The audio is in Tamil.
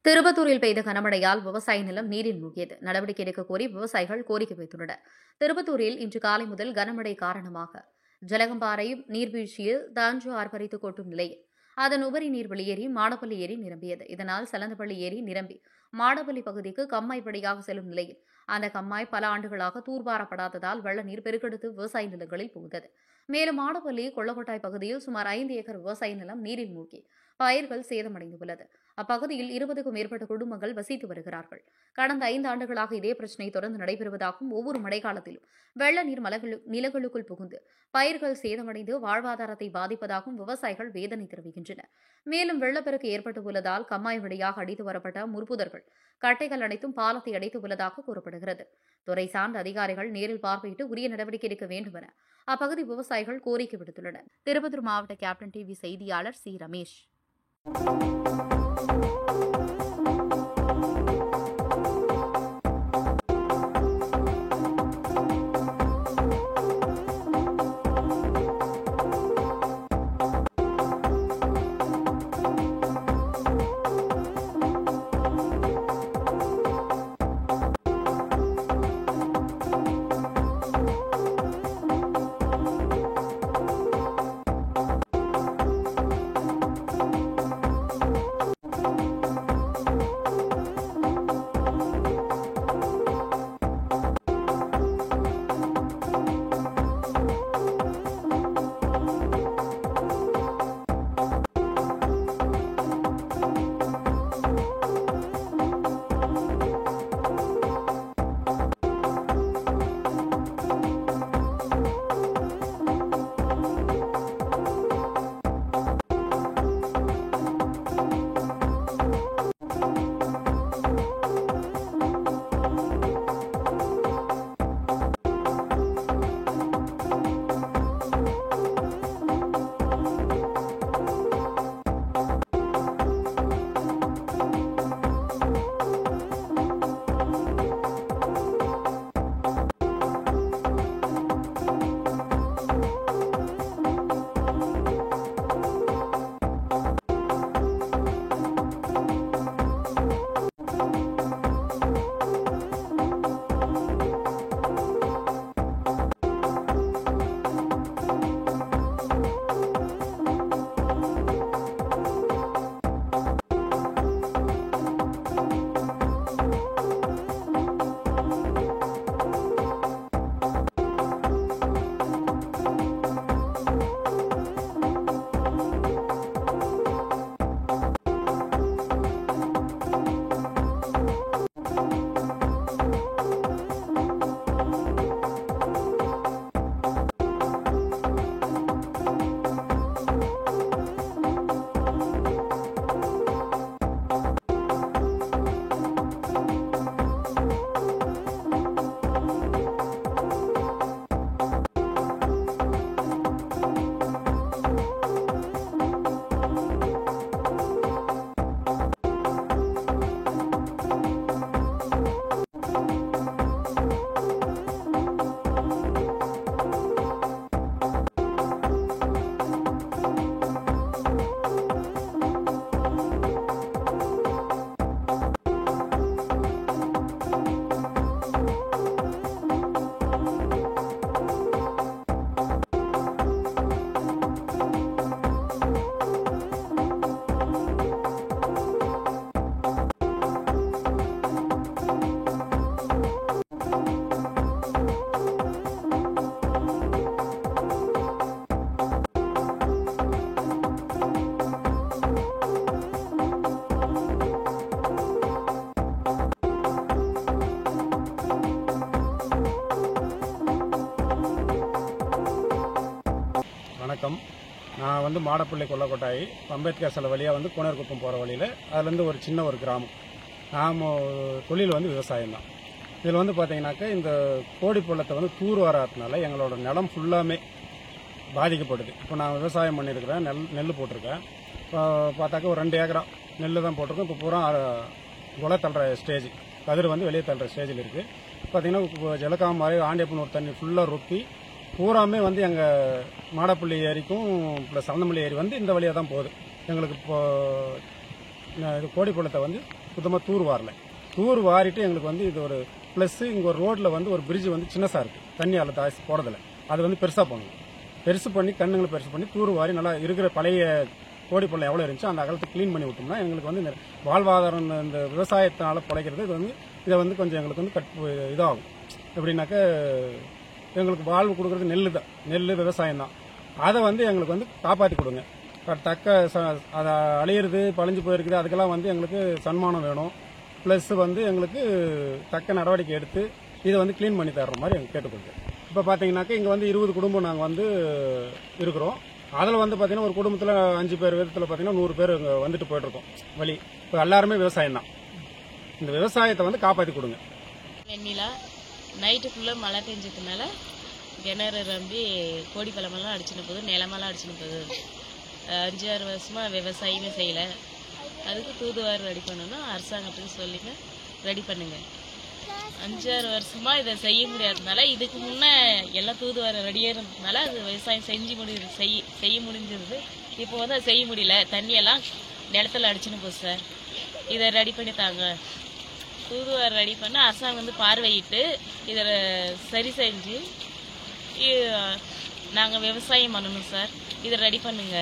திருப்பத்தூரில் பெய்த கனமழையால் விவசாய நிலம் நீரில் மூழ்கியது. நடவடிக்கை எடுக்க கோரி விவசாயிகள் கோரிக்கை வைத்துள்ளனர். திருப்பத்தூரில் இன்று காலை முதல் கனமழை காரணமாக ஜலகம்பாறை நீர்வீழ்ச்சியில் தாஞ்சு ஆர்ப்பரித்து கொட்டும் நிலையில் அதன் உபரி நீர் வெளியேறி மாடப்பள்ளி ஏரி நிரம்பியது. இதனால் சலந்தப்பள்ளி ஏரி நிரம்பி மாடப்பள்ளி பகுதிக்கு கம்மாய் வழியாக செல்லும் நிலையில் அந்த கம்மாய் பல ஆண்டுகளாக தூர்வாரப்படாததால் வெள்ள நீர் பெருக்கெடுத்து விவசாய நிலங்களில் புகுந்தது. மேலும் மாடப்பள்ளி கொள்ளக்கொட்டாய் பகுதியில் சுமார் 5 ஏக்கர் விவசாய நிலம் நீரில் மூழ்கி பயிர்கள் சேதமடைந்துள்ளது. அப்பகுதியில் 20க்கும் மேற்பட்ட குடும்பங்கள் வசித்து வருகிறார்கள். கடந்த 5 ஆண்டுகளாக இதே பிரச்சினை தொடர்ந்து நடைபெறுவதாகவும் ஒவ்வொரு மழைக்காலத்திலும் வெள்ள நீர் நிலங்களுக்குள் புகுந்து பயிர்கள் சேதமடைந்து வாழ்வாதாரத்தை பாதிப்பதாகவும் விவசாயிகள் வேதனை தெரிவிக்கின்றனர். மேலும் வெள்ளப்பெருக்கு ஏற்பட்டுள்ளதால் கம்மாய் வழியாக அடித்து வரப்பட்ட முற்புதர்கள் கட்டைகள் அனைத்தும் பாலத்தை அடைத்து உள்ளதாக கூறப்படுகிறது. துறை சார்ந்த அதிகாரிகள் நேரில் பார்வையிட்டு உரிய நடவடிக்கை எடுக்க வேண்டும் என அப்பகுதி விவசாயிகள் கோரிக்கை விடுத்துள்ளனர். திருப்பத்தூர் மாவட்ட கேப்டன் டிவி செய்தியாளர் சி. ரமேஷ். வணக்கம். நான் மாடப்பள்ளி கொள்ளக்கொட்டாய் அம்பேத்கர் சிலை வழியாக கோனர்குப்பம் போகிற வழியில் அதுலேருந்து ஒரு சின்ன ஒரு கிராமம். நாம் தொழில் விவசாயம் தான். இதில் பார்த்தீங்கன்னாக்கா இந்த கோடி பள்ளத்தை தூர் வராதனால எங்களோட நிலம் ஃபுல்லாமே பாதிக்கப்படுது. இப்போ நான் விவசாயம் பண்ணியிருக்கிறேன், நெல் போட்டிருக்கேன். இப்போ பார்த்தாக்கா ஒரு 2 ஏக்கரா நெல் தான் போட்டிருக்கோம். இப்போ பூரா குலை தள்ளுற ஸ்டேஜ், கதிர் வெளியே தள்ளுற ஸ்டேஜில் இருக்குது. பார்த்தீங்கன்னா ஜலகாமரை ஆண்டியப்பனூர் தண்ணி ஃபுல்லாக ரொப்பி பூராமே எங்கள் மாடப்பள்ளி ஏரிக்கும் ப்ளஸ் சந்தமல்லி ஏரி இந்த வழியாக தான் போகுது. எங்களுக்கு இப்போ இது கோடிப்பள்ளத்தை சுத்தமாக தூர் வாரல. தூர் வாரிட்டு எங்களுக்கு வந்து இது ஒரு ப்ளஸ் இங்கே ஒரு ரோட்டில் வந்து ஒரு பிரிட்ஜ் வந்து சின்னசாக இருக்குது, தண்ணி அதில் தாசி போகிறதில்ல. அது வந்து பெருசாக பண்ணணும், பெருசு பண்ணி கண்ணுங்களை பெருசு பண்ணி தூர் வாரி நல்லா இருக்கிற பழைய கோடி பள்ளம் எவ்வளோ இருந்துச்சோ அந்த அகலத்தை க்ளீன் பண்ணி விட்டோம்னா எங்களுக்கு வந்து இந்த வாழ்வாதாரம் இந்த விவசாயத்தினால பிழைக்கிறது இது வந்து இதை வந்து கொஞ்சம் எங்களுக்கு வந்து இதாகும். எப்படின்னாக்க எங்களுக்கு வாழ்வு கொடுக்குறது நெல் விவசாயம் தான். அதை வந்து எங்களுக்கு வந்து காப்பாற்றி கொடுங்க. தக்க அதை அழியிறது பழிஞ்சு போயிருக்குது, அதுக்கெல்லாம் வந்து எங்களுக்கு சன்மானம் வேணும். ப்ளஸ் வந்து எங்களுக்கு தக்க நடவடிக்கை எடுத்து இதை வந்து க்ளீன் பண்ணி தர்ற மாதிரி எங்களுக்கு கேட்டுக்கொள்கிறேன். இப்போ பார்த்தீங்கன்னாக்கா இங்கே வந்து 20 குடும்பம் நாங்கள் வந்து இருக்கிறோம். அதில் வந்து பார்த்தீங்கன்னா ஒரு குடும்பத்தில் 5 பேர் விதத்தில் பார்த்தீங்கன்னா 100 பேர் இங்கே வந்துட்டு போயிட்டுருக்கோம் வழி. இப்போ எல்லாருமே விவசாயம் தான். இந்த விவசாயத்தை வந்து காப்பாற்றி கொடுங்க. வெண்ணிலா நைட்டுக்குள்ளே மழை பெஞ்சதுனால கிணறு ரம்பி கோடி பழமெல்லாம் அடிச்சுன்னு போகுது, நிலமெல்லாம் அடிச்சுன்னு போகுது. 5-6 வருஷமாக விவசாயமே செய்யலை. அதுக்கு தூதுவாரி ரெடி பண்ணணும், அரசாங்கத்துக்கு சொல்லிங்க ரெடி பண்ணுங்க. 5-6 வருஷமாக இதை செய்ய முடியாததுனால இதுக்கு முன்னே எல்லாம் தூதுவாரி ரெடியாக இருந்ததுனால அது விவசாயம் செய்ய முடிஞ்சிருது. இப்போ வந்து அதை செய்ய முடியல, தண்ணியெல்லாம் நிலத்துல அடிச்சுன்னு போகுது சார். இதை ரெடி பண்ணி தாங்க. தூதுவாரி ரெடி பண்ண அரசாங்கம் வந்து பார்வையிட்டு இதை சரி செஞ்சு நாங்கள் விவசாயம் பண்ணணும் சார். இதை ரெடி பண்ணுங்க.